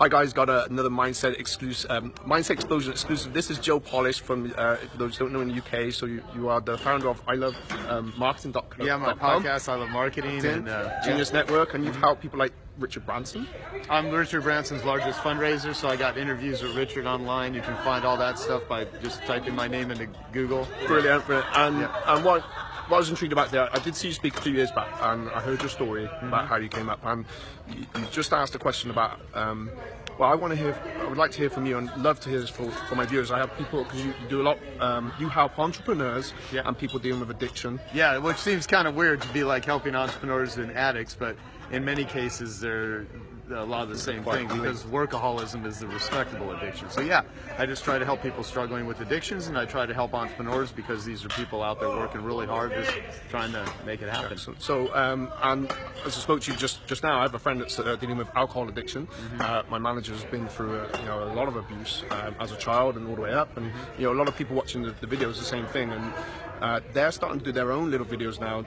Hi guys, got another Mindset exclusive, Mindset Explosion exclusive. This is Joe Polish from, for those who don't know, in the UK. So you are the founder of I Love Marketing.com. Yeah, my podcast, I Love Marketing, and Genius Network, and you've helped people like Richard Branson. I'm Richard Branson's largest fundraiser, so I got interviews with Richard online. You can find all that stuff by just typing my name into Google. Brilliant, brilliant. And what I was intrigued about there, I did see you speak a few years back, and I heard your story about how you came up, and you just asked a question about, well, I would like to hear from you, and love to hear this for my viewers. I have people, because you do a lot, you help entrepreneurs and people dealing with addiction. Yeah, which seems kind of weird to be like helping entrepreneurs and addicts, but in many cases they're a lot of the same thing, because workaholism is the respectable addiction. So yeah, I just try to help people struggling with addictions, and I try to help entrepreneurs because these are people out there working really hard, just trying to make it happen. So, and as I spoke to you just now, I have a friend that's dealing with alcohol addiction. My manager's been through a lot of abuse as a child and all the way up, and a lot of people watching the videos the same thing, and they're starting to do their own little videos now.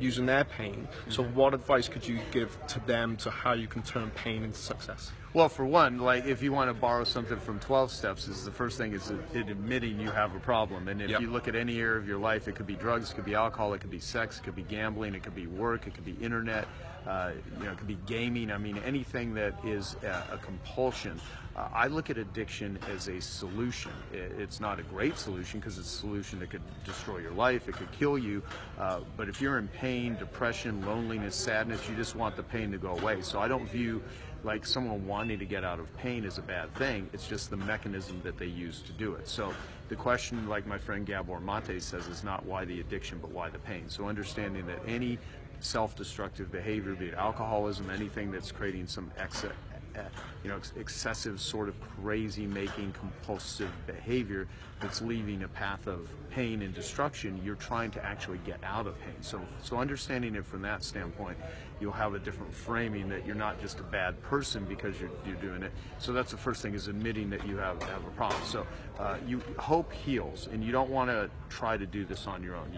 Using their pain. So what advice could you give to them to how you can turn pain into success? Well, for one, like if you want to borrow something from 12 steps, is the first thing is admitting you have a problem. And if you look at any area of your life, it could be drugs, it could be alcohol, it could be sex, it could be gambling, it could be work, it could be internet, it could be gaming. I mean, anything that is a compulsion. I look at addiction as a solution. It's not a great solution because it's a solution that could destroy your life, it could kill you. But if you're in pain, depression, loneliness, sadness, you just want the pain to go away. So I don't view like someone wanting to get out of pain is a bad thing. It's just the mechanism that they use to do it. So the question, like my friend Gabor Mate says, is not why the addiction, but why the pain. So understanding that any self-destructive behavior, be it alcoholism, anything that's creating some excessive sort of crazy making compulsive behavior that's leaving a path of pain and destruction, you're trying to actually get out of pain. So understanding it from that standpoint, you'll have a different framing that you're not just a bad person because you're doing it. So that's the first thing, is admitting that you have a problem. So hope heals, and you don't want to try to do this on your own.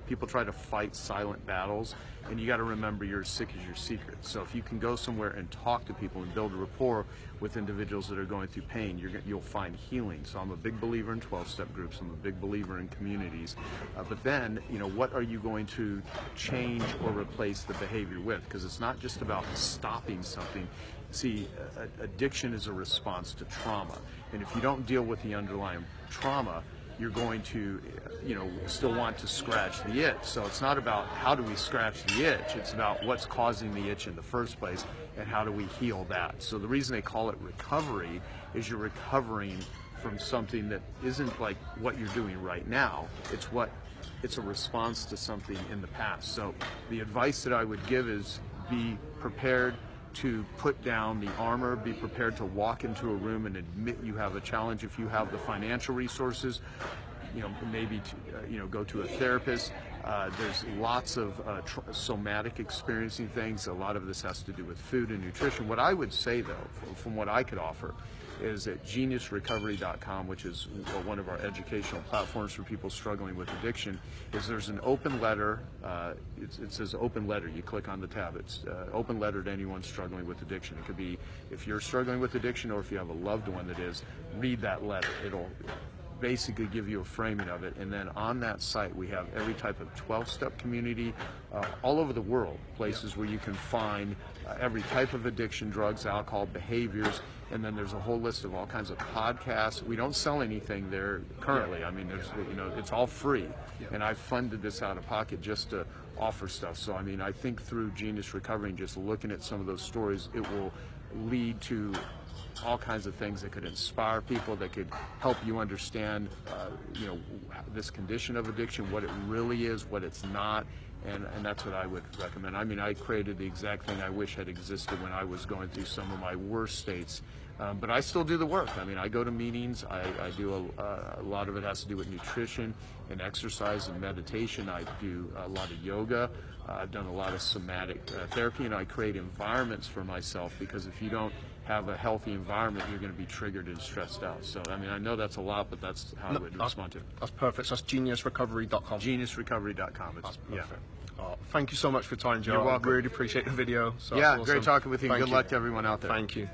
People try to fight silent battles, and you got to remember you're as sick as your secret. So if you can go somewhere and talk to people and build a rapport with individuals that are going through pain, you'll find healing. So I'm a big believer in 12-step groups. I'm a big believer in communities. But then, what are you going to change or replace the behavior with? Because it's not just about stopping something. See, addiction is a response to trauma. And if you don't deal with the underlying trauma, you're going to, still want to scratch the itch. So it's not about how do we scratch the itch, it's about what's causing the itch in the first place and how do we heal that. So the reason they call it recovery is you're recovering from something that isn't like what you're doing right now. It's a response to something in the past. So the advice that I would give is be prepared to put down the armor, be prepared to walk into a room and admit you have a challenge. If you have the financial resources, maybe to, go to a therapist. There's lots of somatic experiencing things. A lot of this has to do with food and nutrition. What I would say, though, from what I could offer, is at geniusrecovery.com, which is one of our educational platforms for people struggling with addiction, is there's an open letter. It says open letter. You click on the tab. It's open letter to anyone struggling with addiction. It could be if you're struggling with addiction or if you have a loved one that is, read that letter. It'll basically give you a framing of it, and then on that site we have every type of 12-step community all over the world, places where you can find every type of addiction, drugs, alcohol, behaviors, and then there's a whole list of all kinds of podcasts. We don't sell anything there currently. I mean, there's, it's all free, and I funded this out of pocket just to offer stuff. So I mean, I think through Genius Recovery and just looking at some of those stories, it will lead to all kinds of things that could inspire people, that could help you understand, this condition of addiction, what it really is, what it's not, and that's what I would recommend. I mean, I created the exact thing I wish had existed when I was going through some of my worst states, but I still do the work. I mean, I go to meetings, I do a lot of it has to do with nutrition and exercise and meditation. I do a lot of yoga. I've done a lot of somatic therapy, and I create environments for myself, because if you don't have a healthy environment, you're going to be triggered and stressed out. So, I mean, I know that's a lot, but that's how I would respond to it. That's perfect. So that's geniusrecovery.com. Geniusrecovery.com. That's perfect. Thank you so much for your time, Joe. You're welcome. I really appreciate the video. So yeah, awesome. Great talking with you. Thank Good luck to everyone out there. Thank you.